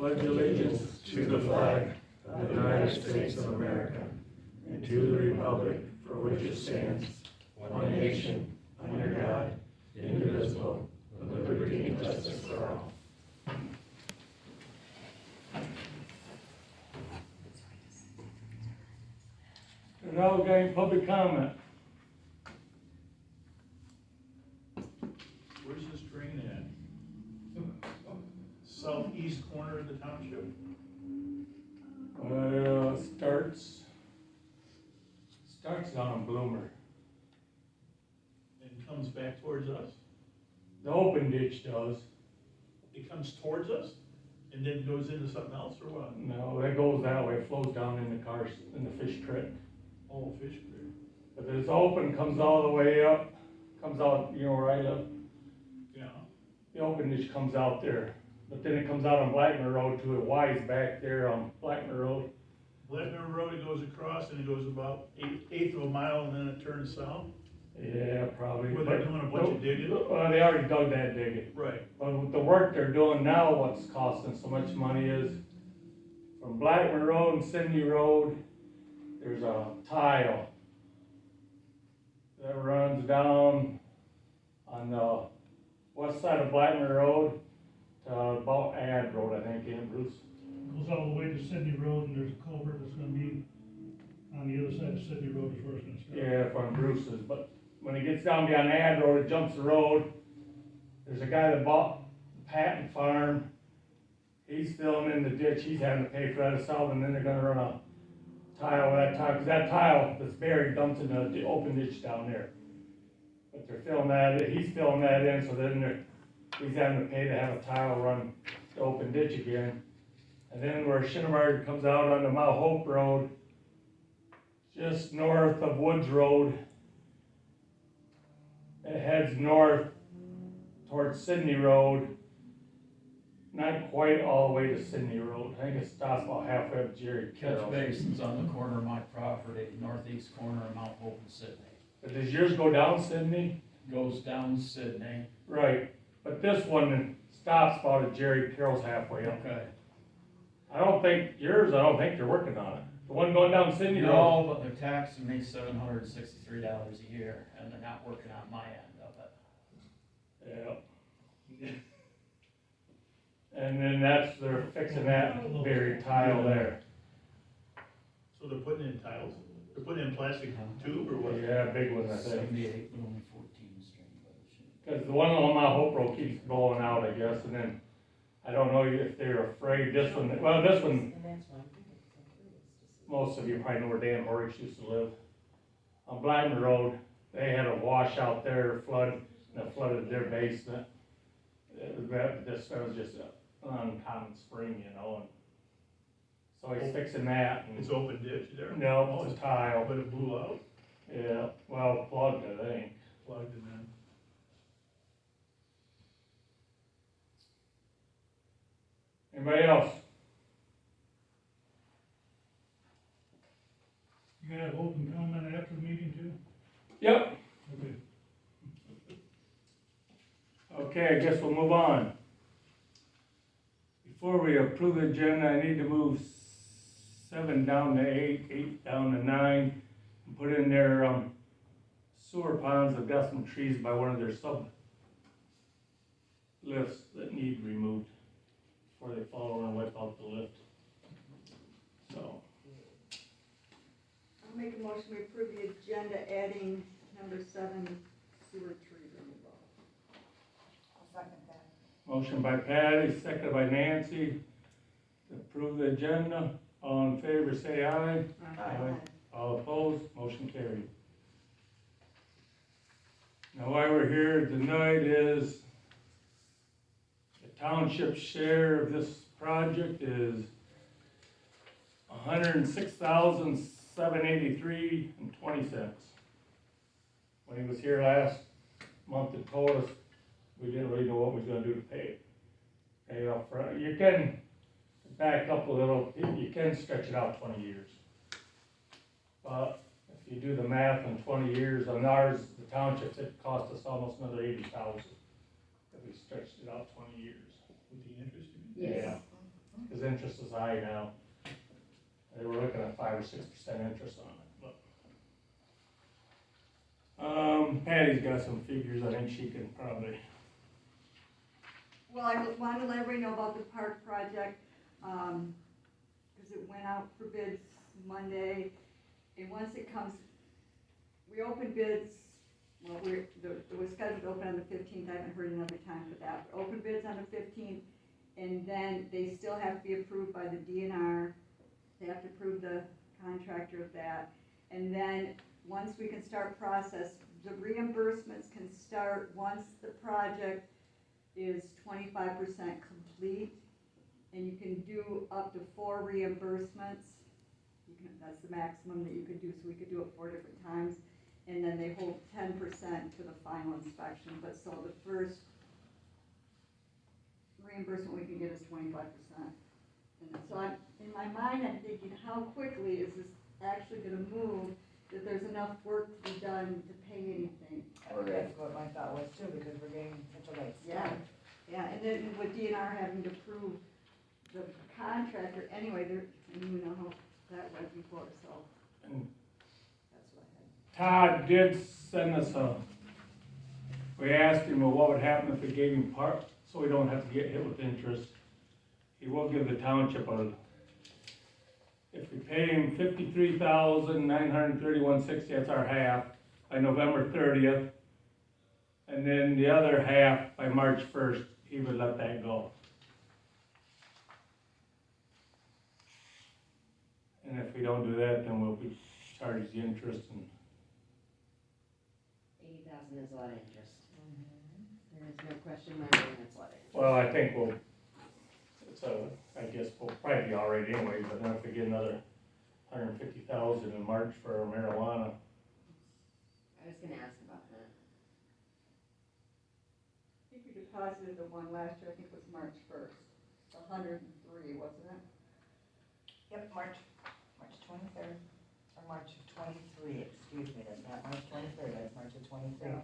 pledge allegiance to the flag of the United States of America and to the republic for which it stands, one nation, under God, indivisible, with liberty and justice for all. Now we're getting public comment. Where's this drain at? Southeast corner of the township? Starts down in Bloomer. And comes back towards us? The open ditch does. It comes towards us and then goes into something else or what? No, it goes that way, it flows down in the cars, in the fish creek. Oh, fish creek. But it's open, comes all the way up, comes out, you know where I live. Yeah. The open ditch comes out there. But then it comes out on Blackmer Road to a wise back there on Blackmer Road. Blackmer Road, it goes across and it goes about eighth of a mile and then it turns south? Yeah, probably. Where they're doing a bunch of digging? Well, they already dug that digging. Right. But with the work they're doing now, what's costing so much money is from Blackmer Road and Sydney Road, there's a tile that runs down on the west side of Blackmer Road to about Ad Road, I think, in Bruce. Goes all the way to Sydney Road, and there's a culvert that's gonna be on the other side of Sydney Road is where it's gonna start. Yeah, from Bruce's, but when it gets down beyond Ad Road, it jumps the road. There's a guy that bought Patton Farm. He's filling in the ditch, he's having to pay for that himself, and then they're gonna run a tile with that tile, cause that tile that's buried dumps in the open ditch down there. But they're filling that, he's filling that in, so then he's having to pay to have a tile run the open ditch again. And then where Shinabarger comes out onto Mount Hope Road, just north of Woods Road, it heads north towards Sydney Road, not quite all the way to Sydney Road. I think it stops about halfway up Jerry Catch Carroll. basins on the corner of my property, northeast corner of Mount Hope and Sydney. But does yours go down Sydney? Goes down Sydney. Right, but this one stops about at Jerry Carroll's halfway up. Okay. I don't think they're working on it. The one going down Sydney Road. No, but they're taxing me $763 a year, and they're not working on my end of it. Yeah. And then they're fixing that buried tile there. So they're putting in tiles? They're putting in plastic tube or what? Yeah, big one, I think. 78, but only 14 string, but it should. Cause the one on Mount Hope Road keeps blowing out, I guess, and then, I don't know if they're afraid, this one, most of you probably know where Dan Horrocks used to live. On Blackmer Road, they had a washout there, flood, and it flooded their basement. That was just an uncommon spring, you know, and so he's fixing that. And It's open ditch there? no, it's tile. But it blew out, Yeah, well, plugged, I think. plugged and then. Anybody else? You gonna have open comment after the meeting too? Yep. Okay. Okay, I guess we'll move on. Before we approve the agenda, I need to move 7 down to 8, 8 down to 9, and put in their sewer ponds. I've got some trees by one of their sub lifts that need removed before they fall over and wipe out the lift. So, I'll make a motion to approve the agenda adding number 7, sewer tree removal. I'll second that. motion by Patty, seconded by Nancy, to approve the agenda. All in favor, say aye. Aye. All opposed, motion carried. Now, why we're here tonight is the township share of this project is $106,783.20. When he was here last month and told us, we didn't really know what we was gonna do to pay it up front. You can back up a little, you can stretch it out 20 years. But if you do the math in 20 years, on ours, the townships, it cost us almost another 80,000 if we stretched it out 20 years. With the interest? Yeah. Cause high now. They were looking at 5 or 6% interest on it, but. Patty's got some figures, I think she can probably, Well, I wanted to let everybody know about the park project, because it went out for bids Monday, and once it comes, we opened bids, well, it was scheduled to open on the 15th, I haven't heard another time for that, but open bids on the 15th, and then they still have to be approved by the DNR, they have to approve the contractor of that, and then, once we can start process, the reimbursements can start once the project is 25% complete, and you can do up to 4 reimbursements. That's the maximum that you could do, so we could do it 4 different times, and then they hold 10% for the final inspection, but so the first reimbursement we can get is 25%. And so in my mind, I'm thinking, how quickly is this actually gonna move, that there's enough work to be done to pay anything? That's what my thought was too, because we're getting such a late Yeah, start. yeah, and then with DNR having to prove the contractor, anyway, and you know how that went before, so and that's what I had. Todd did send us we asked him, well, what would happen if we gave him part, so we don't have to get hit with interest. He will give the township if we pay him $53,931.60, that's our half, by November 30th. And then the other half by March 1st, he would let that go. And if we don't do that, then we'll be charged the interest and. 80,000 is a lot of interest. There is no question in my mind that's a lot of interest. Well, I think I guess we'll probably be all right anyway, but then if we get another 150,000 in March for marijuana. I was gonna ask about that. I think we deposited the one last year, I think it was March 1st, 103, wasn't it? Yep, March 23rd, or March of 23, excuse me, that's not March 23rd, that's March of 23. Yeah.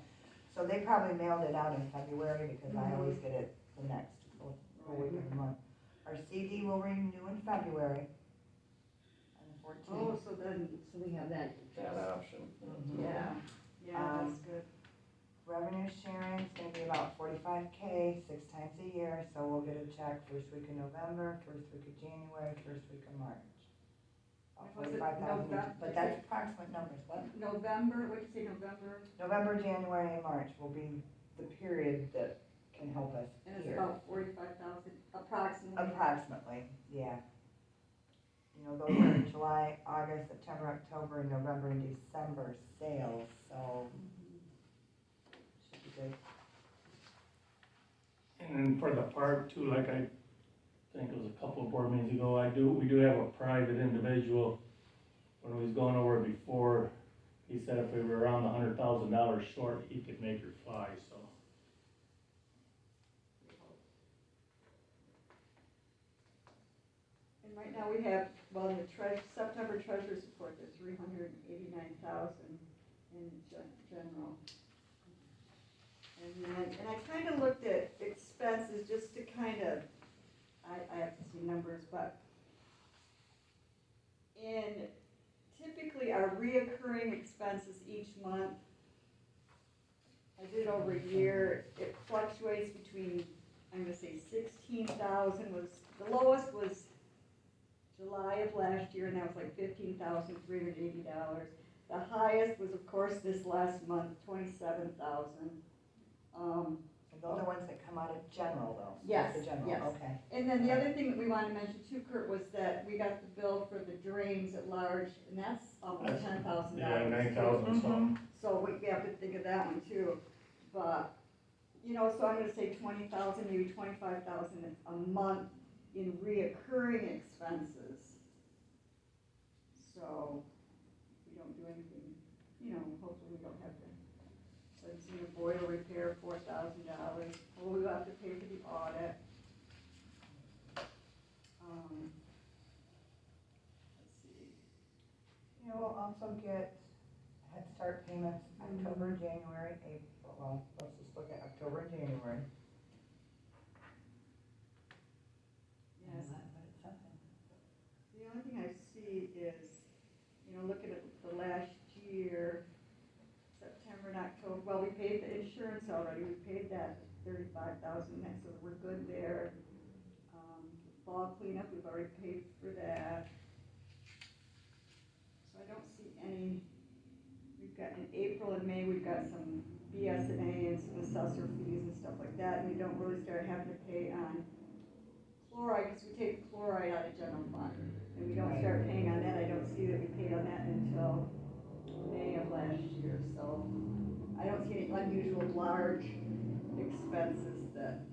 So they probably mailed it out in February, because I always get it the next full week of the month. Our CD will renew in February, on the 14th. Oh, so then, So we have that That interest. option. yeah, that's good. Revenue sharing is gonna be about 45K, 6 times a year, so we'll get a check first week of November, first week of January, first week of March. About Was it 45,000, November? but that's approximate numbers, what? November, what'd you say, November? November, January, and March will be the period that can help us And it's here. about 45,000 approximately. Approximately, yeah. You know, those are July, August, September, October, November, and December sales, so should be good. And then for the park too, like I think it was a couple of board meetings ago, we do have a private individual. When we was going over it before, he said if we were around $100,000 short, he could make her fly, so. And right now we have, well, in the September treasurer's report, there's 389,000 in general. And I kind of looked at expenses just to kind of, I have to see numbers, but typically our reoccurring expenses each month, I did it over a year, it fluctuates between, I'm gonna say 16,000 was, the lowest was July of last year, and that was like $15,380. The highest was, of course, this last month, 27,000. And those are ones that come out of general though? Yes, The general, yes. okay. And then the other thing that we wanted to mention too, Kurt, was that we got the bill for the drains at large, and that's almost $10,000. Yeah, 9,000 something. So we have to think of that one too, but, you know, so I'm gonna say 20,000, maybe 25,000 a month in reoccurring expenses. So, if we don't do anything, you know, hopefully we don't have to, let's see, a boiler repair, $4,000, well, we'll have to pay for the audit. Let's see. You know, we'll also get Head Start payments October, January, April, well, let's just look at October and January. Yes. But it's something. is, you know, looking at the last year, September and October, well, we paid the insurance already, we paid that 35,000, so we're good there. Fall cleanup, we've already paid for that. So I don't see any, we've got in April and May, we've got some BS&A and some assessor fees and stuff like that, and we don't really start having to pay on chloride, because we take chloride out of general fund, and we don't start paying on that. I don't see that we paid on that until May of last year, so I don't see any unusual large expenses that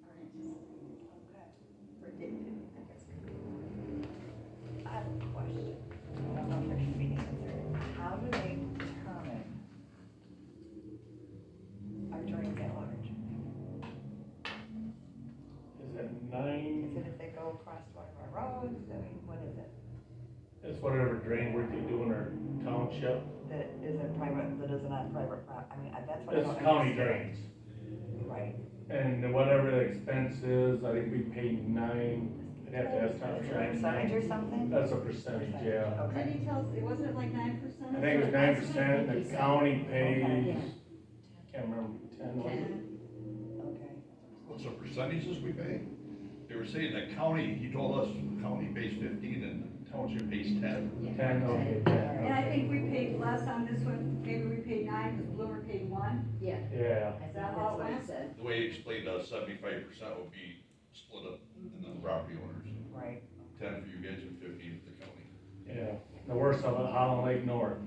are anticipated, Okay. predicted, I guess. I have a question. I don't know if there should be an answer. How do they determine our drains at large? Is it Is 9? it if they go across one of our roads? I mean, what is it? It's whatever drain work they do in our township. That isn't private, that isn't on private I mean, that's what I It's don't county understand. drains. Right. And whatever the expense is, I think we paid 9. I'd have to ask Tom Is it a Shine. percentage or something? That's a percentage, yeah. Okay. Didn't he tell us, it wasn't it like 9%? I think it was 9%, the county pays, Yeah. can't remember, 10 was it? Okay. What's the percentages we pay? They were saying the county, he told us county pays 15 and the township pays 10. 10, okay, 10. And I think we paid less on this one, maybe we paid 9, because Bloomer paid 1. Yeah, Yeah, I think that's what he said. The way he explained us, 75% would be split up in the property owners. Right. 10 for you guys and 15 for the county. yeah. The worst of it, Holland Lake North.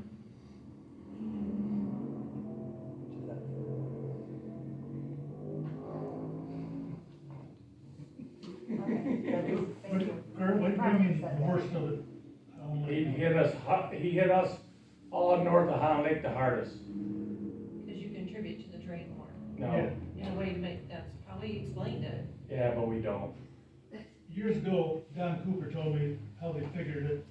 Thank you. Kurt, what do you mean, the worst of it? He hit us all north of Holland Lake the hardest. Because you contribute to the drain more. No, In a way to make, that's how he explained it. yeah, but we don't. Years ago, Don Cooper told me how they figured it,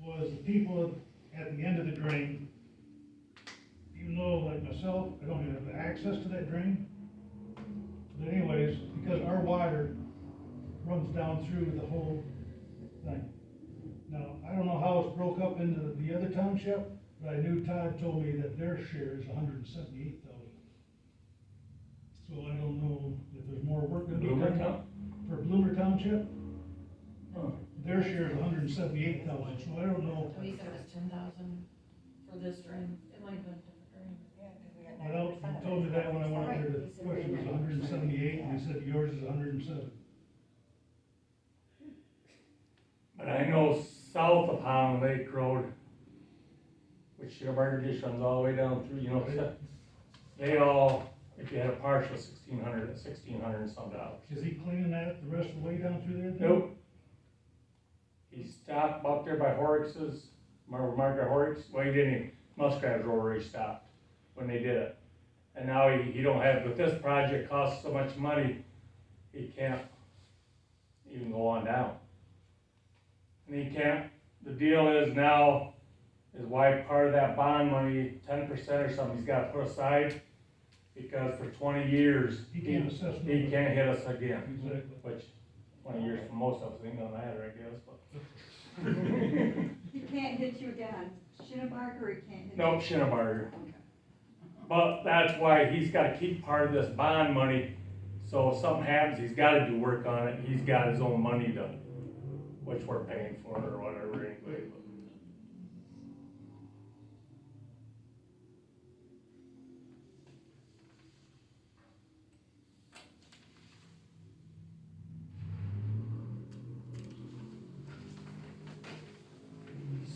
was the people at the end of the drain, even though, like myself, I don't even have access to that drain. But anyways, because our water runs down through the whole thing. Now, I don't know how it's broke up into the other township, but I knew Todd told me that their share is 178,000. So I don't know if there's more work gonna be Bloomer done Town? for Bloomer Township. Huh. Their share is 178,000, so I don't know. So he said it was 10,000 for this drain. It might have been a different drain. Yeah, 'cause we got Well, 90% he of told me it. that when I went up there, Right, the he said question was they're 178, and he said yours is 107. But I know south of Holland Lake Road, which Shinabarger just runs all the way down through, you know, they all, if you had a partial, 1,600 and some dollars. Is he cleaning that the rest of the way down through there? then? Nope. He stopped up there by Horrix's, Margaret Horrix, well, he didn't, Muskrat Road where he stopped when they did it. And now he don't have, but this project costs so much money, he can't even go on down. And he can't, the deal is now, is why part of that bond money, 10% or something, he's gotta put aside, because for 20 years, He can't assess. he no- can't hit us again, Exactly. which 20 years for most of us ain't gonna matter, I guess, but. He can't hit you again on Shinabarger, he can't hit you? Nope, Shinabarger. Okay. But that's why he's gotta keep part of this bond money, so if something happens, he's gotta do work on it, he's got his own money to, which we're paying for or whatever anyway.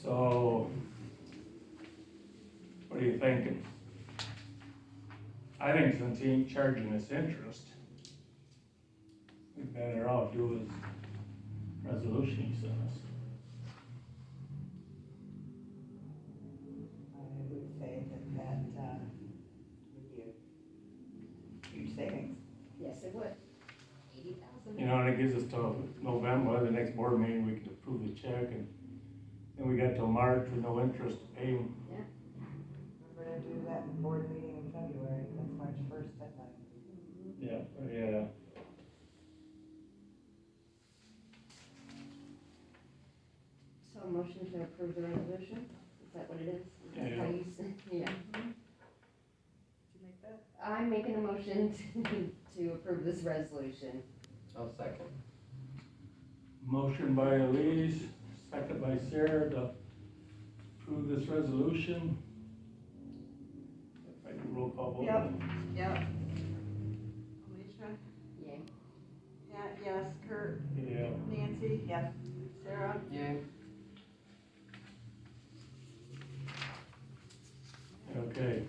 So, what are you thinking? I think since he ain't charging us interest, we better off do his resolution he sent us. I would say that would be a huge savings. Yes, it would. 80,000. You know, and it gives us till November, the next board meeting, we can approve the check, and then we got till March with no interest to pay him. We're gonna do that in board meeting in February, that's March 1st deadline. Yeah. motion to approve the resolution? Is that what it is? Is that how Yeah. you said, yeah. Did you make that? I'm making a motion to approve this resolution. I'll second. Motion by Elise, second by Sarah to approve this resolution. If I can roll call vote. Yep. Yep. Alicia? Yay. Pat, yes. Kurt? Yeah. Nancy? Yes. Sarah? Yay. Okay,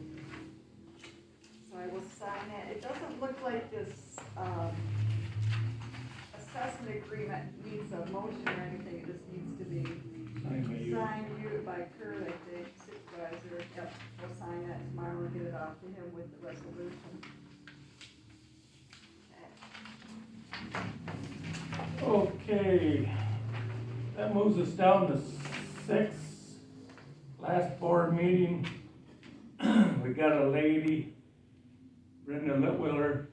So I will sign it. It doesn't look like this, assessment agreement needs a motion or anything. It just needs to be signed by you. signed by Kurt, I think, supervisor. Yep, we'll sign that tomorrow and get it off to him with the resolution. Okay, that moves us down to 6. Last board meeting, we got a lady, Brenda Litwiller,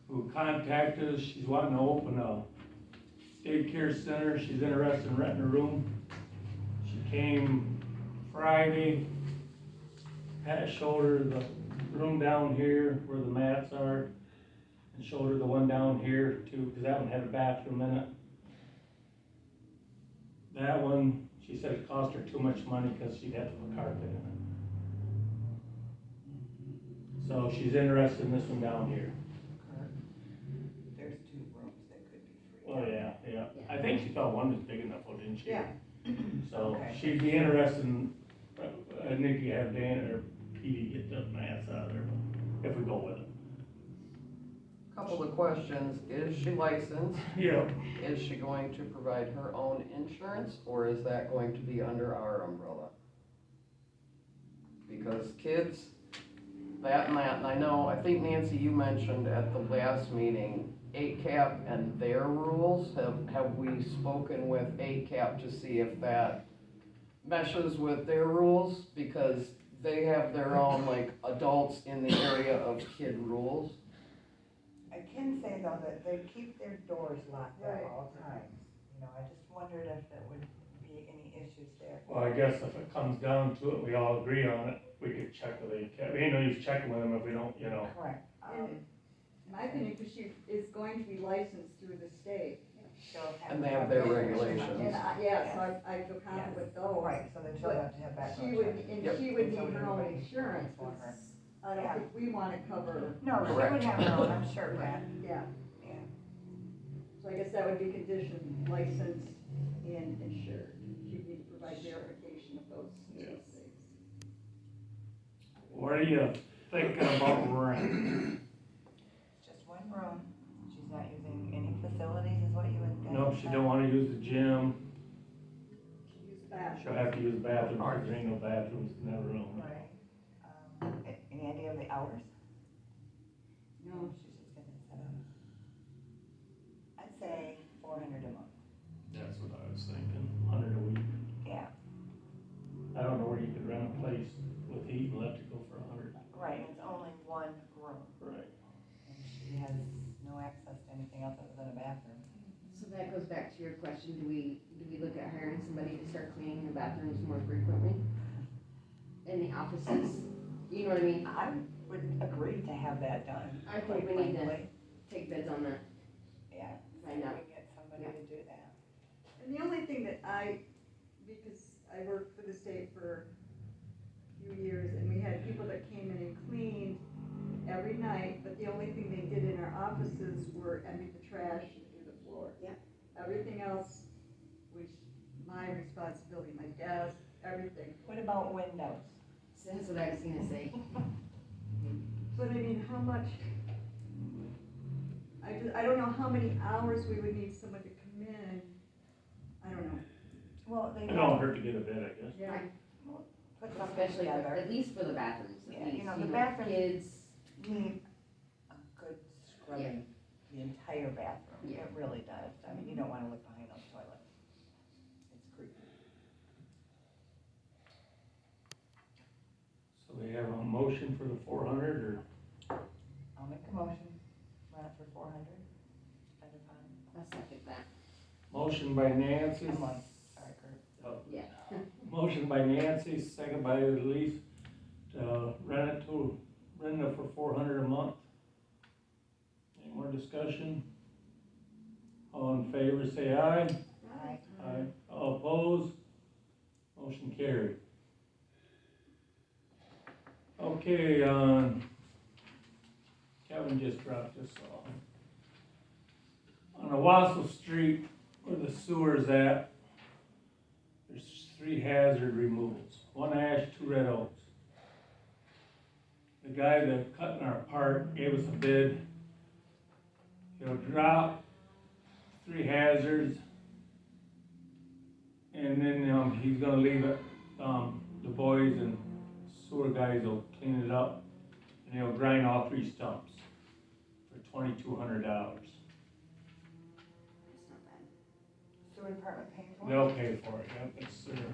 who contacted us. She's wanting to open a daycare center. She's interested in renting a room. She came Friday, Pat showed her the room down here where the mats are, and showed her the one down here too, because that one had a bathroom in it. That one, she said it cost her too much money because she'd have to put carpet in it. So she's interested in this one down here. There's 2 rooms that could be free. Oh, yeah. I think she thought one was big enough, oh, didn't she? Yeah. So Okay. she'd be interested in, I think you have Dan or Petey get the mats out of there, if we go with it. Couple of questions, is she licensed? Yeah. Is she going to provide her own insurance, or is that going to be under our umbrella? Because kids, that and that, and I know, I think Nancy, you mentioned at the last meeting, 8CAP and their rules, have we spoken with 8CAP to see if that meshes with their rules? Because they have their own, like, adults in the area of kid rules. I can say though that they keep their doors locked at Right. all times. You know, I just wondered if there would be any issues there. Well, I guess if it comes down to it, we all agree on it, we could check with the, we ain't no use checking with them if we don't, you know. Correct. In my opinion, because she is going to be licensed through the state. And they have their regulations. And yeah, so I feel confident with those. Right, so then she'll have to have She background would, check. and Yep. she would So need would her own everybody insurance, for her. 'cause I don't Yeah. think we wanna cover, No, she Correct. would have her own, I'm sure, Pat. yeah. Yeah. So I guess that would be conditioned, licensed and insured. She'd need to provide verification of those Yeah. things. What are you thinking about rent? It's just 1 room. She's not using any facilities is what you would think? No, she don't wanna use the gym, Use that. she'll have to use the bathroom, because there ain't no bathrooms in that room. Right. Any idea of the hours? No, She's just gonna set up. I'd say 400 a month. That's what I was thinking, 100 a week. Yeah. I don't know where you could rent a place with heat and electrical for 100. Right, and it's only 1 room. Right. And she has no access to anything else other than a bathroom. So that goes back to your question, do we look at hiring somebody to start cleaning the bathrooms more frequently? In the offices, you know what I mean? I would agree to have that done. I think we quite need to frankly. take bids on that. Yeah, Find out. we can get somebody to do that. and the only thing that because I worked for the state for a few years, and we had people that came in and cleaned every night, but the only thing they did in our offices were empty the trash and do the floor. Yep. Everything else was my responsibility, my desk, everything. What about windows? So that's what I was gonna say. But I mean, how much, I don't know how many hours we would need someone to come in, I don't know. Well, they It don't hurt to get a bid, I guess. Yeah. put something Especially, together. at least for the bathrooms, Yeah, at least, you know, the bathrooms- kids, Need a good scrubbing, the entire bathroom. Yeah. It really does. I mean, you don't wanna look behind those toilets. It's creepy. So we have a motion for the 400, or I'll make a motion, run it for 400 at a time. I'll second that, motion by Nancy. I'm like, sorry, Kurt. Oh, yeah. Motion by Nancy, second by Elise, to rent it to Brenda for $400 a month. Any more discussion? All in favor, say aye. Aye. Aye. All opposed? Motion carried. Okay, Kevin just dropped this off. On Owosoo Street, where the sewer's at, there's 3 hazard removals, 1 ash, 2 red oaks. The guy that cutting our part gave us a bid. He'll drop 3 hazards, and then, he's gonna leave it, the boys and sewer guys will clean it up, and he'll grind all 3 stumps for $2,200. That's not bad. Sewer department paying for it? They'll pay for it, yep, it's sewer.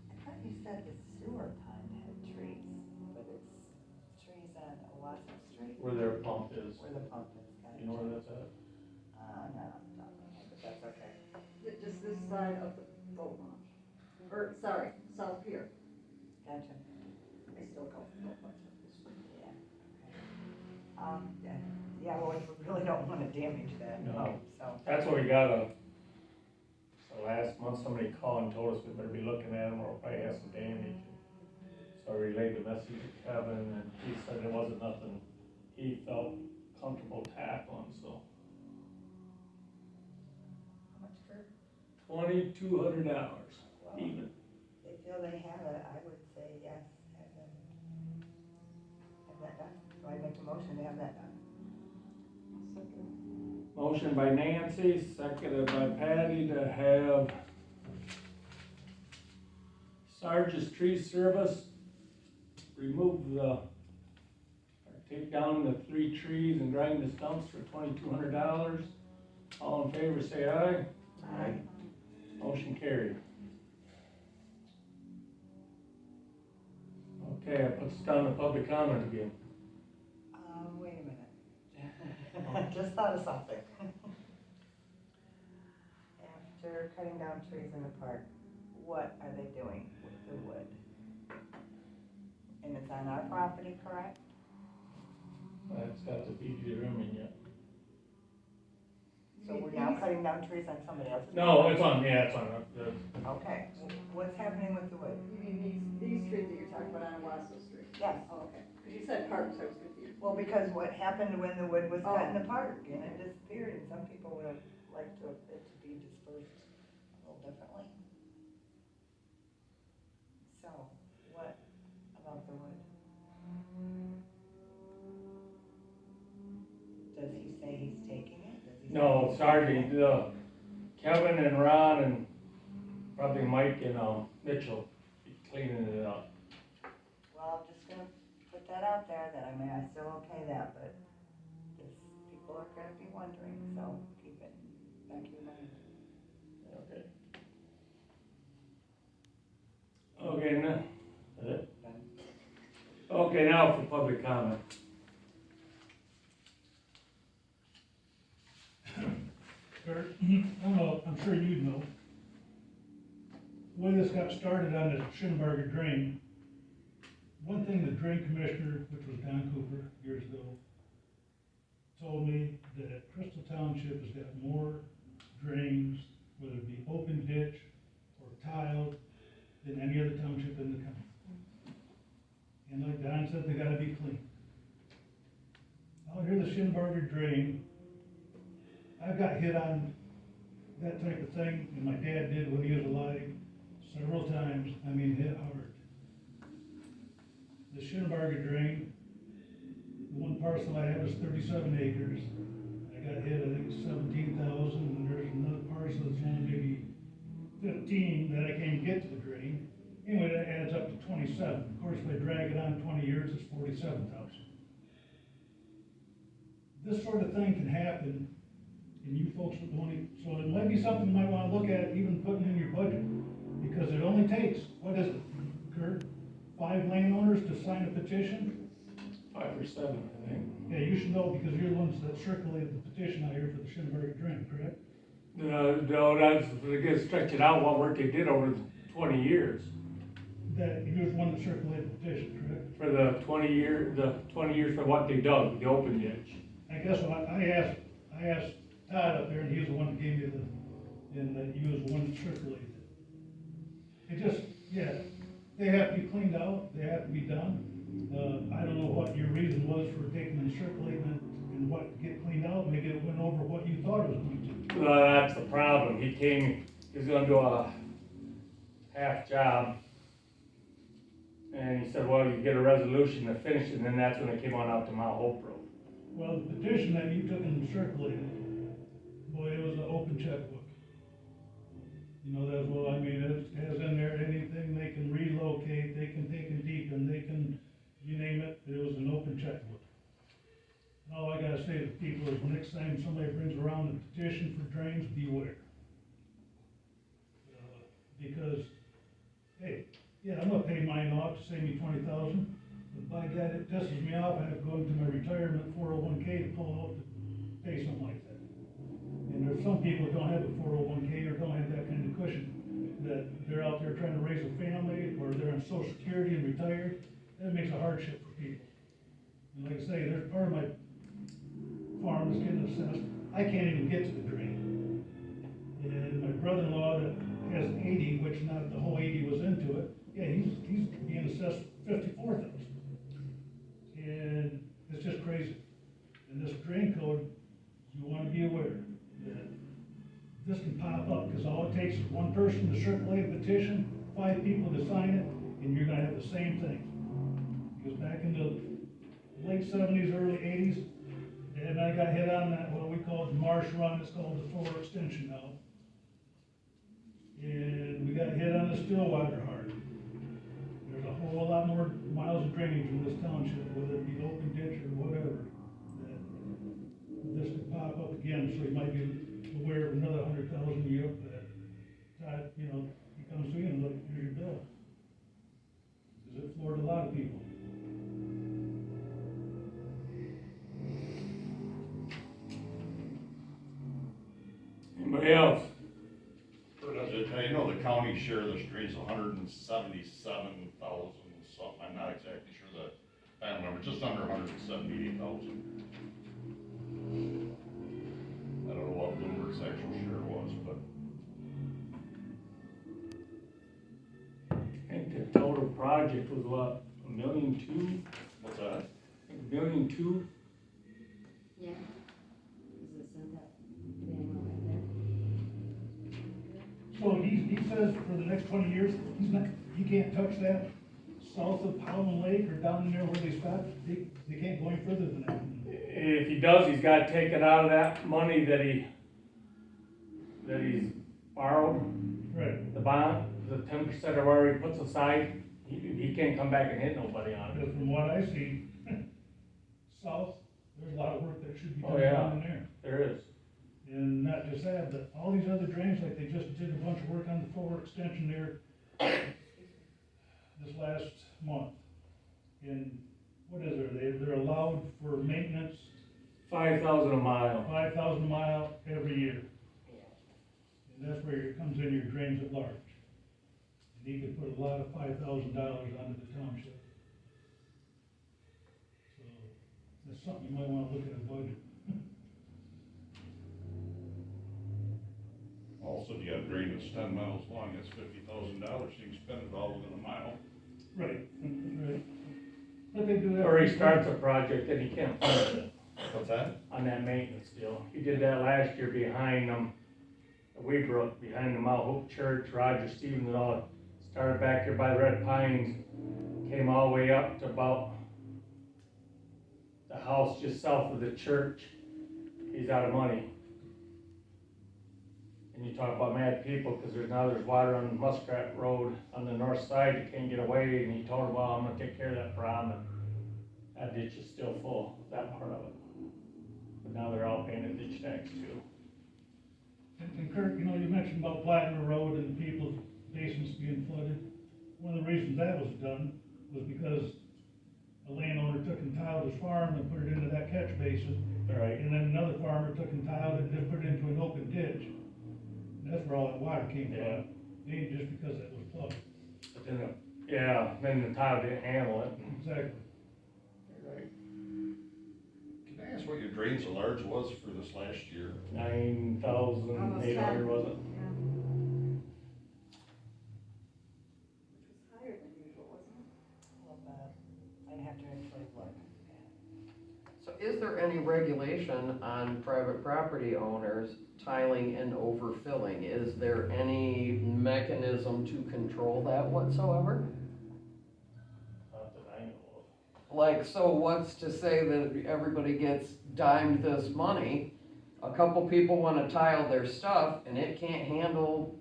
I thought you said the sewer pond had trees, but it's trees on Owosoo Street Where their pump is. where the pump is. You know where that's at? No, off the top of my head, but that's okay. Just this side of the boat launch, or, sorry, South Pier. Gotcha. I still go boat launch. Yeah. Yeah, well, we really don't wanna damage that No. pump, so. That's what we got, so last month somebody called and told us we better be looking at them or we'll probably have some damage. So I relayed the message to Kevin and he said there wasn't nothing he felt comfortable tackling, so. How much for? $2,200 Well, even. they feel they have it, I would say yes, have that done. So I make a motion to have that done. Motion by Nancy, seconded by Patty to have Sarge's Tree Service remove or take down the 3 trees and grind the stumps for $2,200. All in favor, say aye. Aye. Motion carried. Okay, I put this down to public comment again. Wait a minute. Just thought of something. After cutting down trees in the park, what are they doing with the wood? And it's on our property, correct? That's got to be determined yet. So we're now cutting down trees on somebody else's? No, it's on, yeah, it's on the, Okay, what's happening with the wood? You mean these streets that you're talking about on Owosoo Street? Yes. Oh, okay, because you said parks, I was confused. Well, because what happened when the wood was cut in the park, and it disappeared, and some people would have liked it to be dispersed a little differently. So, what about the wood? Does he say he's taking it? Does he say no, he's sorry, taking it? Kevin and Ron and probably Mike and, Mitchell be cleaning it up. Well, I'm just gonna put that out there, that I still okay that, but this, people are gonna be wondering, so keep it back in your mind. Okay. Okay, now, is it? Okay, now for public comment. Kurt, I don't know, I'm sure you know. The way this got started on the Shinabarger drain, one thing the drain commissioner, which was Don Cooper years ago, told me that Crystal Township has got more drains, whether it be open ditch or tiled, than any other township in the county. And like Don said, they gotta be clean. Out here, the Shinabarger drain, I've got hit on that type of thing, and my dad did when he was alive, several times, I mean, hit hard. The Shinabarger drain, the one parcel I have is 37 acres. I got hit, I think, 17,000, and there's another parcel that's only maybe 15 that I can't get to the drain. Anyway, that adds up to 27. Of course, if I drag it on 20 years, it's 47,000. This sort of thing can happen, and you folks would want to, so it might be something you might want to look at, even putting in your budget. Because it only takes, what is it, Kurt? 5 landowners to sign a petition? 5 or 7, I think. Yeah, you should know, because you're the ones that circulated the petition out here for the Shinabarger drain, correct? No, that's, they get stretch it out, what work they did over 20 years. That, he was the one that circulated the petition, correct? For the 20 years for what they dug, the open ditch. I guess what I asked Todd up there, and he was the one that gave me and that he was the one that circulated it. It just, yeah, they have to be cleaned out, they have to be done. I don't know what your reason was for taking and circulating it and what to get cleaned out, maybe it went over what you thought it was going to. That's the problem, he was gonna do a half job. And he said, well, you get a resolution to finish it, and then that's when it came on out to Mount Hope Road. Well, the petition that you took and circulated, boy, it was an open checkbook. You know, that's, well, I mean, it has in there anything they can relocate, they can take and deepen, they can, you name it, it was an open checkbook. And all I gotta say to people is next time somebody brings around a petition for drains, beware. Because, hey, yeah, I'm gonna pay mine off to save me $20,000, but by God, it pisses me off, I have to go into my retirement 401k to pull out to pay something like that. And there's some people that don't have a 401k or don't have that kind of cushion, that they're out there trying to raise a family, or they're on social security and retired, that makes a hardship for people. And like I say, there's part of my farm that's getting assessed, I can't even get to the drain. And my brother-in-law that has 80, which not the whole 80 was into it, yeah, he's being assessed 54,000. And it's just crazy. And this drain code, you wanna be aware that this can pop up, because all it takes is one person to circulate a petition, 5 people to sign it, and you're gonna have the same thing. Because back in the late 70s, early 80s, Dad and I got hit on that, what we call the marsh run, it's called the 4 extension now. And we got hit on the Stillwater hard. There's a whole lot more miles of drainage in this township, whether it be open ditch or whatever, that this could pop up again, so you might be aware of another 100,000 you up that, you know, he comes to you and look, here's your bill. Because it floored a lot of people. Anybody else? You know, the county share of the streets, 177,000 something, I'm not exactly sure the final number, just under 178,000. I don't know what Bloomberg's actual share was, but. I think the total project was what, 1.2 million? What's that? 1.2 million? Yeah. Is it sent up? Daniel right there? So he says for the next 20 years, he can't touch that south of Howland Lake or down in there where they stopped, they can't go any further than that. If he does, he's gotta take it out of that money that he's borrowed, Right. the bond, the 10% of where he puts aside, he can't come back and hit nobody on it. Because from what I see, south, there's a lot of work that should be Oh, done yeah. down in there. There is. And not just that, but all these other drains, like they just did a bunch of work on the 4 extension there this last month. And what is there, they're allowed for maintenance, 5,000 a mile. 5,000 a mile every year. And that's where it comes in your drains at large. And he could put a lot of $5,000 onto the township. So, that's something you might wanna look at a budget. Also, you got a drain that's 10 miles long, that's $50,000, you can spend it all within a mile. Right, right. But they do that. Or he starts a project and he can't finish it What's that? on that maintenance deal. He did that last year behind Weebrook, behind the Mount Hope Church, Roger Stevens and all. Started back here by the Red Pines, came all the way up to about the house just south of the church. He's out of money. And you talk about mad people, because there's water on Muskrat Road on the north side, you can't get away, and he told him, well, I'm gonna take care of that problem, and that ditch is still full, that part of it. But now they're all paying the ditch tax too. And Kurt, you know, you mentioned about Platinum Road and people's basements being flooded. One of the reasons that was done was because a landowner took and tiled his farm and put it into that catch basin. Right. And then another farmer took and tiled it and then put it into an open ditch. And that's where all that water came Yeah. from. It ain't just because it was plugged. But then, then the tile didn't handle it. Exactly. Right. Can I ask what your drains at large was for this last year? 9,800, was it? Yeah. Which was higher than usual, wasn't it? A little bit. I'd have to actually look. So is there any regulation on private property owners tiling and overfilling? Is there any mechanism to control that whatsoever? Not that I know of. Like, so what's to say that everybody gets dimed this money? A couple people wanna tile their stuff and it can't handle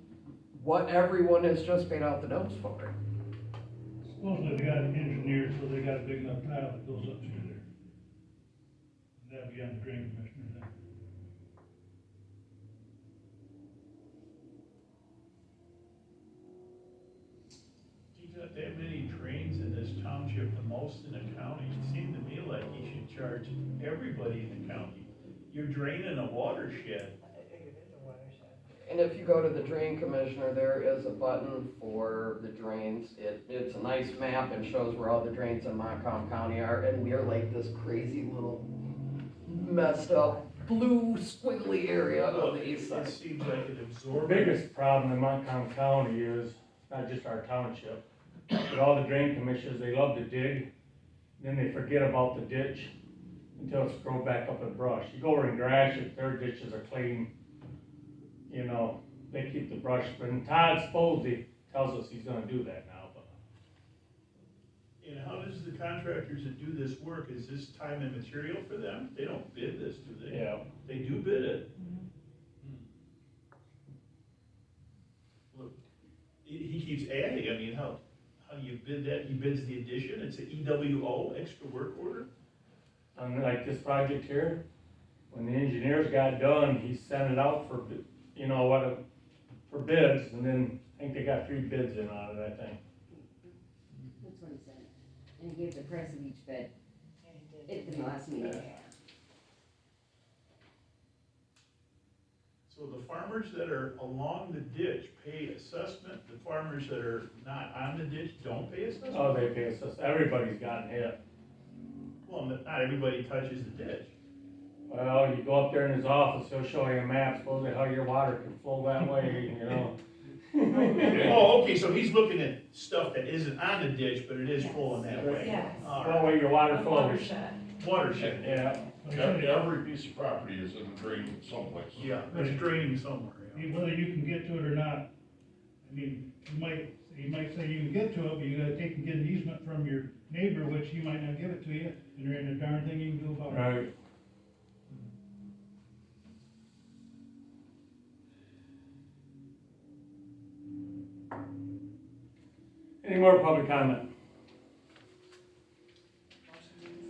what everyone has just paid out the nose for. Supposedly they got it engineered, so they got a big enough tile that goes up through there. That'd be on the drain commissioner then. You got that many drains in this township, the most in the county, it seemed to me like you should charge everybody in the county. You're draining a watershed. It is a watershed. And if you go to the drain commissioner, there is a button for the drains. It's a nice map and shows where all the drains in Montcalm County are, and we're like this crazy little messed up blue squiggly area of the east It side. seems like an The absorbent. biggest problem in Montcalm County is not just our township, but all the drain commissioners, they love to dig, then they forget about the ditch until it's grown back up in brush. You go over in grass, if their ditches are clean, you know, they keep the brush, and Todd Sposey tells us he's gonna do that now, but. And how does the contractors that do this work, is this time and material for them? They don't bid this, do they? Yeah, They do bid it. Look, he keeps adding, I mean, how do you bid that? He bids the addition, it's an EWO, extra work order? and like this project here, when the engineers got done, he sent it out for, you know, for bids, and then I think they got 3 bids in on it, I think. That's what he said. And he gave the price of each bid Yeah, he did. at the last meeting. So the farmers that are along the ditch pay assessment, the farmers that are not on the ditch don't pay assessment? Oh, they pay us, everybody's gotten hit. Well, not everybody touches the ditch. Well, you go up there in his office, he'll show you a map, supposedly how your water can flow that way, you know? Oh, okay, so he's looking at stuff that isn't on the ditch, but it is flowing that way. Yes. All That right. way your water A flows. watershed. Watershed, Yeah, But he said Every piece of property is in a drain someplace. yeah, it's draining somewhere, yeah. whether you can get to it or not, I mean, you might say you can get to it, but you gotta take and get an easement from your neighbor, which he might not give it to you, and there ain't a darn thing you can do about it. right. Any more public comment?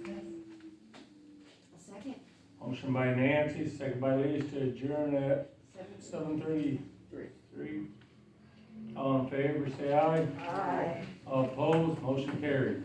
A second, Motion by Nancy, second by Lisa to adjourn at 7:33. All in favor, say aye. Aye. All opposed, motion carried.